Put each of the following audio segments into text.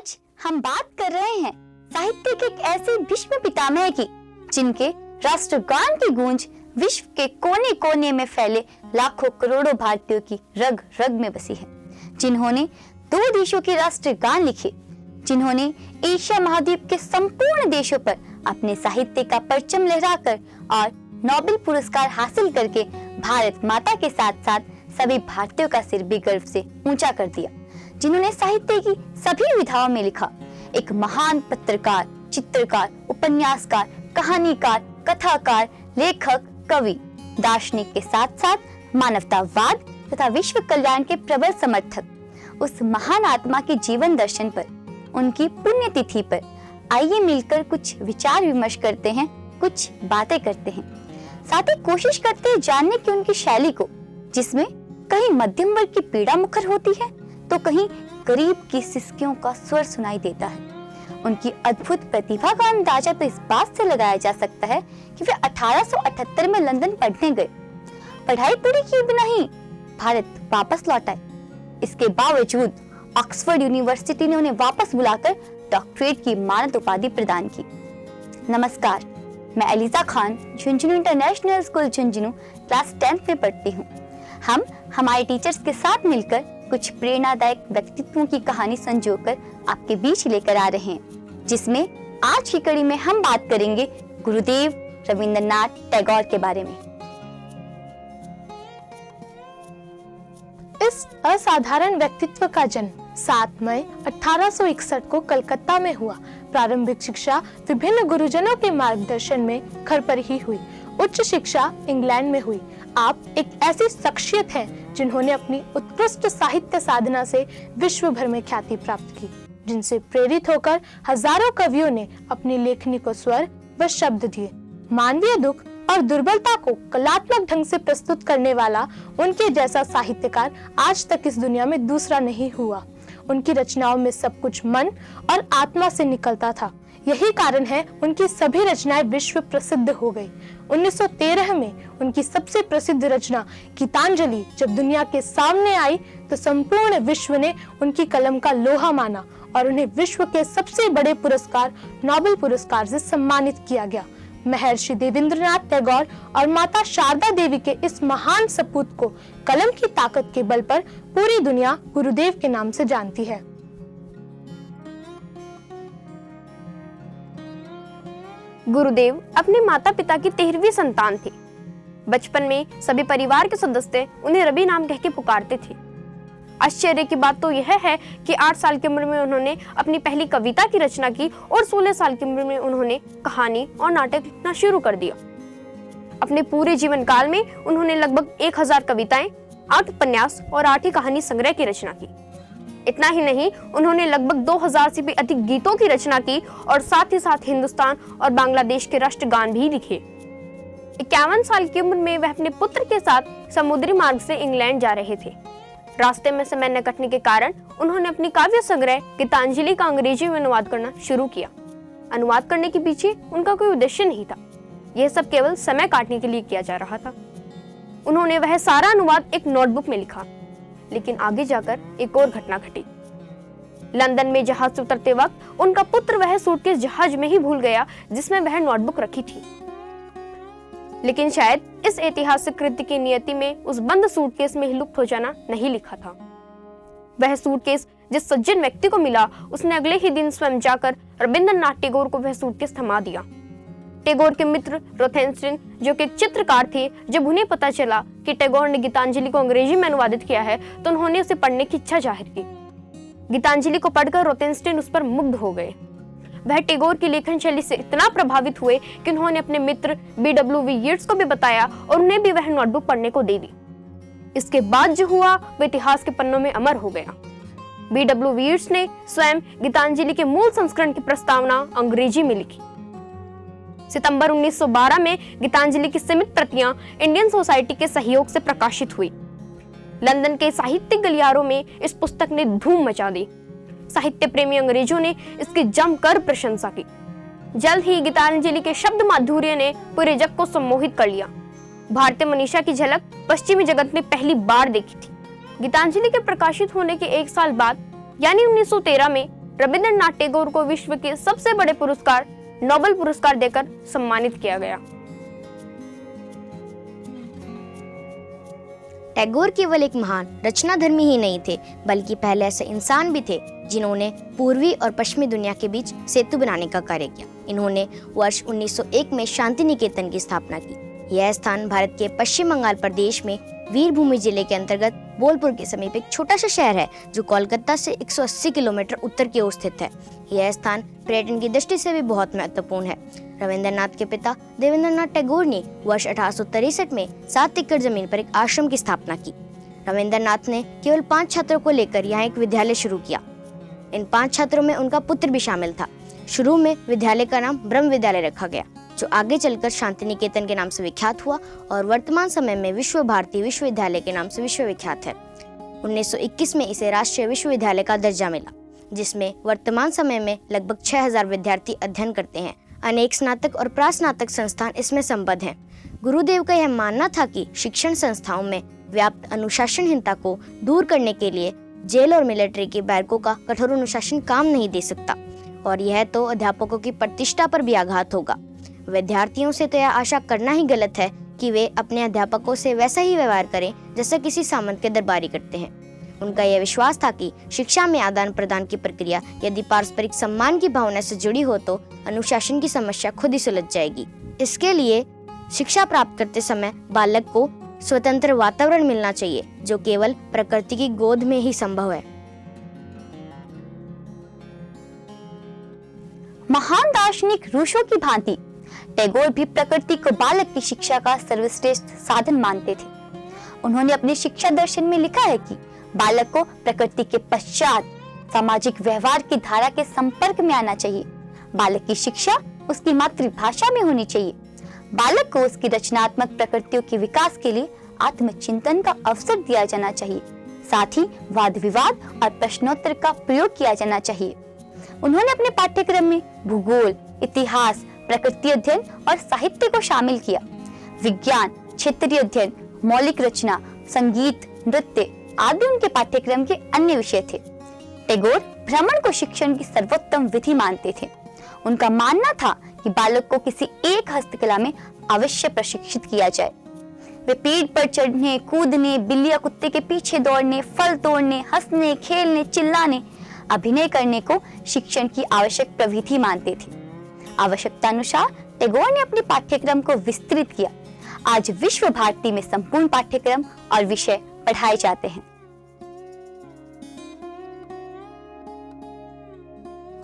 आज हम बात कर रहे हैं साहित्य के एक ऐसे विश्व पितामह की, जिनके राष्ट्रगान की गूंज विश्व के कोने कोने में फैले लाखों करोड़ों भारतीयों की रग रग में बसी है, जिन्होंने 2 देशों के राष्ट्रगान लिखे, जिन्होंने एशिया महाद्वीप के संपूर्ण देशों पर अपने साहित्य का परचम लहराकर और नोबेल पुरस्कार हासिल करके भारत माता के साथ साथ सभी भारतीयों का सिर भी गर्व से ऊंचा कर दिया, जिन्होंने साहित्य की सभी विधाओं में लिखा। एक महान पत्रकार, चित्रकार, उपन्यासकार, कहानीकार, कथाकार, लेखक, कवि, दार्शनिक के साथ साथ मानवतावाद तथा विश्व कल्याण के प्रबल समर्थक। उस महान आत्मा के जीवन दर्शन पर, उनकी पुण्यतिथि पर आइए मिलकर कुछ विचार विमर्श करते हैं, कुछ बातें करते हैं, साथ ही कोशिश करते हैं जानने की उनकी शैली को, जिसमें कहीं मध्यम वर्ग की पीड़ा मुखर होती है तो कहीं गरीब की सिसकियों का स्वर सुनाई देता है। उनकी अद्भुत प्रतिभा का अंदाजा तो इस बात से लगाया जा सकता है कि वे 1878 में लंदन पढ़ने गए, पढ़ाई पूरी किए बिना ही भारत वापस लौट आए। इसके बावजूद ऑक्सफोर्ड यूनिवर्सिटी ने उन्हें वापस बुलाकर डॉक्टरेट की मानद उपाधि प्रदान की। नमस्कार, मैं Aliza Khan Jhunjhunu international school Jhunjhunu class 10th में पढ़ती हूँ। हम हमारे टीचर्स के साथ मिलकर कुछ प्रेरणादायक व्यक्तित्वों की कहानी संजोकर आपके बीच लेकर आ रहे हैं, जिसमें आज की कड़ी में हम बात करेंगे गुरुदेव रविंद्रनाथ टैगोर के बारे में। इस असाधारण व्यक्तित्व का जन्म 7 मई 1861 को कलकत्ता में हुआ। प्रारंभिक शिक्षा विभिन्न गुरुजनों के मार्गदर्शन में घर पर ही हुई। उच्च शिक्षा इंग्लैंड में हुई। आप एक ऐसी शख्सियत हैं जिन्होंने अपनी उत्कृष्ट साहित्य साधना से विश्व भर में ख्याति प्राप्त की, जिनसे प्रेरित होकर हजारों कवियों ने अपनी लेखनी को स्वर व शब्द दिए। मानवीय दुख और दुर्बलता को कलात्मक ढंग से प्रस्तुत करने वाला उनके जैसा साहित्यकार आज तक इस दुनिया में दूसरा नहीं हुआ। उनकी रचनाओं में सब कुछ मन और आत्मा से निकलता था। यही कारण है उनकी सभी रचनाएं विश्व प्रसिद्ध हो गई। 1913 में उनकी सबसे प्रसिद्ध रचना गीतांजलि जब दुनिया के सामने आई तो संपूर्ण विश्व ने उनकी कलम का लोहा माना और उन्हें विश्व के सबसे बड़े पुरस्कार नोबेल पुरस्कार से सम्मानित किया गया। महर्षि देवेंद्रनाथ टैगोर और माता शारदा देवी के इस महान सपूत को कलम की ताकत के बल पर पूरी दुनिया गुरुदेव के नाम से जानती है। गुरुदेव अपने माता पिता की 13वीं संतान थे। बचपन में सभी परिवार के सदस्य उन्हें रवि नाम कह के पुकारते थे। आश्चर्य की बात तो यह है कि 8 साल की उम्र में उन्होंने अपनी पहली कविता की रचना की और 16 साल की उम्र में उन्होंने कहानी और नाटक लिखना शुरू कर दिया। अपने पूरे जीवन काल में उन्होंने लगभग 1000 कविताएं, 8 उपन्यास और 8 ही कहानी संग्रह की रचना की। इतना ही नहीं, उन्होंने लगभग 2000 से भी अधिक गीतों की रचना की और साथ ही साथ हिंदुस्तान और बांग्लादेश के राष्ट्रगान भी लिखे। 51 साल की उम्र में वह अपने पुत्र के साथ समुद्री मार्ग से इंग्लैंड जा रहे थे। रास्ते में समय न कटने के कारण उन्होंने अपनी काव्य संग्रह गीतांजलि का अंग्रेजी में अनुवाद करना शुरू किया। अनुवाद करने के पीछे उनका कोई उद्देश्य नहीं था, यह सब केवल समय काटने के लिए किया जा रहा था। उन्होंने वह सारा अनुवाद एक नोटबुक में लिखा, लेकिन आगे जाकर एक और घटना घटी। लंदन में जहाज से उतरते वक्त उनका पुत्र वह सूटकेस जहाज में ही भूल गया जिसमें वह नोटबुक रखी थी। लेकिन शायद इस ऐतिहासिक कृत्य की नियति में उस बंद सूटकेस में ही लुप्त हो जाना नहीं लिखा था। वह सूटकेस जिस सज्जन व्यक्ति को मिला, उसने अगले ही दिन स्वयं जाकर रविंद्रनाथ टैगोर को वह सूटकेस थमा दिया। टैगोर के मित्र रोथेंस्टीन, जो कि एक चित्रकार थे, जब उन्हें पता चला कि टैगोर ने गीतांजलि को अंग्रेजी में अनुवादित किया है तो उन्होंने उसे पढ़ने की इच्छा जाहिर की। गीतांजलि को पढ़कर रोथेंस्टीन उस पर मुग्ध हो गए। वह टैगोर की लेखन शैली से इतना प्रभावित हुए कि उन्होंने अपने मित्र B.W. यीट्स को भी बताया और उन्हें भी वह नोटबुक पढ़ने को दे दी। इसके बाद जो हुआ वह इतिहास के पन्नों में अमर हो गया। B.W. यीट्स ने स्वयं गीतांजलि के मूल संस्करण की प्रस्तावना अंग्रेजी में लिखी। सितंबर 1912 में गीतांजलि की सीमित प्रतियां इंडियन सोसाइटी के सहयोग से प्रकाशित हुई। लंदन के साहित्यिक गलियारों में इस पुस्तक ने धूम मचा दी। साहित्य प्रेमी अंग्रेजों ने इसकी जमकर प्रशंसा की। जल्द ही गीतांजलि के शब्द माधुर्य ने पूरे जग को सम्मोहित कर लिया। भारतीय मनीषा की झलक पश्चिमी जगत ने पहली बार देखी थी। गीतांजलि के प्रकाशित होने के 1 साल बाद यानी 1913 में रविंद्रनाथ टैगोर को विश्व के सबसे बड़े पुरस्कार नोबेल पुरस्कार देकर सम्मानित किया गया। टैगोर केवल एक महान रचनाधर्मी ही नहीं थे, बल्कि पहले ऐसे इंसान भी थे जिन्होंने पूर्वी और पश्चिमी दुनिया के बीच सेतु बनाने का कार्य किया। इन्होंने वर्ष 1901 में शांति निकेतन की स्थापना की। यह स्थान भारत के पश्चिम बंगाल प्रदेश में वीरभूमि जिले के अंतर्गत बोलपुर के समीप एक छोटा सा शहर है, जो कोलकाता से 180 किलोमीटर उत्तर की ओर स्थित है। यह स्थान पर्यटन की दृष्टि से भी बहुत महत्वपूर्ण है। रविंद्रनाथ के पिता देवेंद्रनाथ टैगोर ने वर्ष 1863 में 7 एकड़ जमीन पर एक आश्रम की स्थापना की। रविंद्रनाथ ने केवल 5 छात्रों को लेकर यहाँ एक विद्यालय शुरू किया। इन 5 छात्रों में उनका पुत्र भी शामिल था। शुरू में विद्यालय का नाम ब्रह्म विद्यालय रखा गया, जो आगे चलकर शांति निकेतन के नाम से विख्यात हुआ और वर्तमान समय में विश्व भारती विश्वविद्यालय के नाम से विश्वविख्यात है। 1921 में इसे राष्ट्रीय विश्वविद्यालय का दर्जा मिला, जिसमें वर्तमान समय में लगभग 6000 विद्यार्थी अध्ययन करते हैं। अनेक स्नातक और प्रास्नातक संस्थान इसमें संबद्ध हैं। गुरुदेव का यह मानना था कि शिक्षण संस्थाओं में व्याप्त अनुशासनहीनता को दूर करने के लिए जेल और मिलिट्री के बैरकों का कठोर अनुशासन काम नहीं दे सकता, और यह तो अध्यापकों की प्रतिष्ठा पर भी आघात होगा। विद्यार्थियों से तो यह आशा करना ही गलत है कि वे अपने अध्यापकों से वैसा ही व्यवहार करें जैसा किसी सामंत के दरबारी करते हैं। उनका यह विश्वास था कि शिक्षा में आदान प्रदान की प्रक्रिया यदि पारस्परिक सम्मान की भावना से जुड़ी हो तो अनुशासन की समस्या खुद ही सुलझ जाएगी। इसके लिए शिक्षा प्राप्त करते समय बालक को स्वतंत्र वातावरण मिलना चाहिए, जो केवल प्रकृति की गोद में ही संभव है। महान दार्शनिक ऋषियों की भांति टैगोर भी प्रकृति को बालक की शिक्षा का सर्वश्रेष्ठ साधन मानते थे। उन्होंने अपने शिक्षा दर्शन में लिखा है कि बालक को प्रकृति के पश्चात सामाजिक व्यवहार की धारा के संपर्क में आना चाहिए। बालक की शिक्षा उसकी मातृभाषा में होनी चाहिए। बालक को उसकी रचनात्मक प्रकृतियों के विकास के लिए आत्मचिंतन का अवसर दिया जाना चाहिए। साथ ही वाद विवाद और प्रश्नोत्तर का प्रयोग किया जाना चाहिए। उन्होंने अपने पाठ्यक्रम में भूगोल, इतिहास, प्रकृति अध्ययन और साहित्य को शामिल किया। विज्ञान, क्षेत्रीय अध्ययन, मौलिक रचना, संगीत, नृत्य आदि उनके पाठ्यक्रम के अन्य विषय थे। टैगोर भ्रमण को शिक्षण की सर्वोत्तम विधि मानते थे। उनका मानना था कि बालक को किसी एक हस्तकला में अवश्य प्रशिक्षित किया जाए। वे पेड़ पर चढ़ने, कूदने, बिल्ली या कुत्ते के पीछे दौड़ने, फल तोड़ने, हंसने, खेलने, चिल्लाने, अभिनय करने को शिक्षण की आवश्यक प्रविधि मानते थे। आवश्यकतानुसार टैगोर ने अपने पाठ्यक्रम को विस्तृत किया। आज विश्व भारती में संपूर्ण पाठ्यक्रम और विषय पढ़ाए जाते हैं।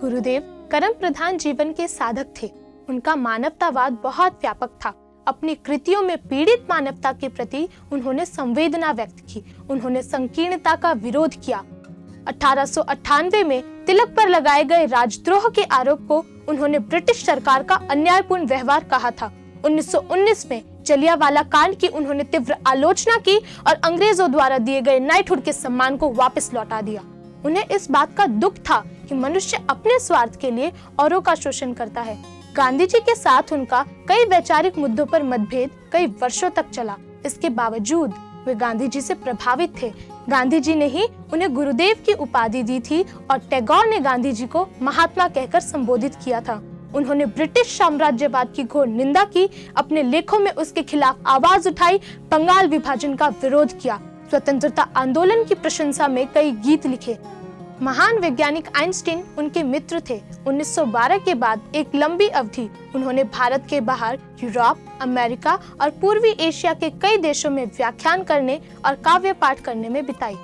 गुरुदेव कर्म प्रधान जीवन के साधक थे। उनका मानवतावाद बहुत व्यापक था। अपनी कृतियों में पीड़ित मानवता के प्रति उन्होंने संवेदना व्यक्त की। उन्होंने संकीर्णता का विरोध किया। 1898 में तिलक पर लगाए गए राजद्रोह के आरोप को उन्होंने ब्रिटिश सरकार का अन्यायपूर्ण व्यवहार कहा था। 1919 में जलियांवाला कांड की उन्होंने तीव्र आलोचना की और अंग्रेजों द्वारा दिए गए नाइटहुड के सम्मान को वापस लौटा दिया। उन्हें इस बात का दुख था कि मनुष्य अपने स्वार्थ के लिए औरों का शोषण करता है। गांधी जी के साथ उनका कई वैचारिक मुद्दों पर मतभेद कई वर्षों तक चला। इसके बावजूद वे गांधी जी से प्रभावित थे। गांधी जी ने ही उन्हें गुरुदेव की उपाधि दी थी और टैगोर ने गांधी जी को महात्मा कहकर संबोधित किया था। उन्होंने ब्रिटिश साम्राज्यवाद की घोर निंदा की, अपने लेखों में उसके खिलाफ आवाज उठाई, बंगाल विभाजन का विरोध किया, स्वतंत्रता आंदोलन की प्रशंसा में कई गीत लिखे। महान वैज्ञानिक आइंस्टीन उनके मित्र थे। 1912 के बाद एक लंबी अवधि उन्होंने भारत के बाहर यूरोप, अमेरिका और पूर्वी एशिया के कई देशों में व्याख्यान करने और काव्य पाठ करने में बिताई।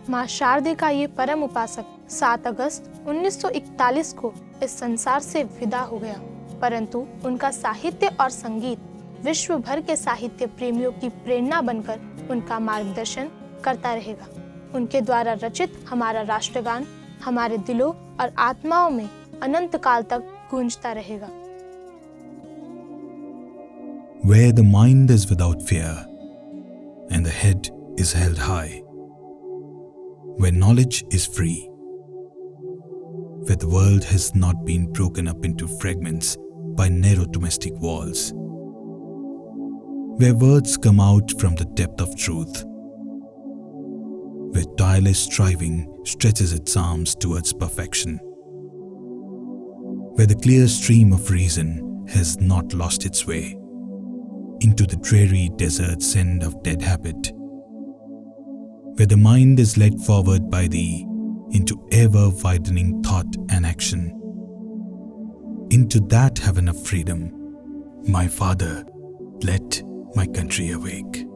मां शारदे का ये परम उपासक 7 अगस्त 1941 को इस संसार से विदा हो गया, परंतु उनका साहित्य और संगीत विश्व भर के साहित्य प्रेमियों की प्रेरणा बनकर उनका मार्गदर्शन करता रहेगा। उनके द्वारा रचित हमारा राष्ट्रगान हमारे दिलों और आत्माओं में अनंत काल तक गूंजता रहेगा। Where the mind is without fear and the head is held high, where knowledge is free, where the world has not been broken up into fragments by narrow domestic walls, where words come out from the depth of truth, where tireless striving stretches its arms towards perfection, where the clear stream of reason has not lost its way into the dreary desert send of dead habit, where the mind is led forward by thee into ever-widening thought and action, into that heaven of freedom. My Father, let my country awake.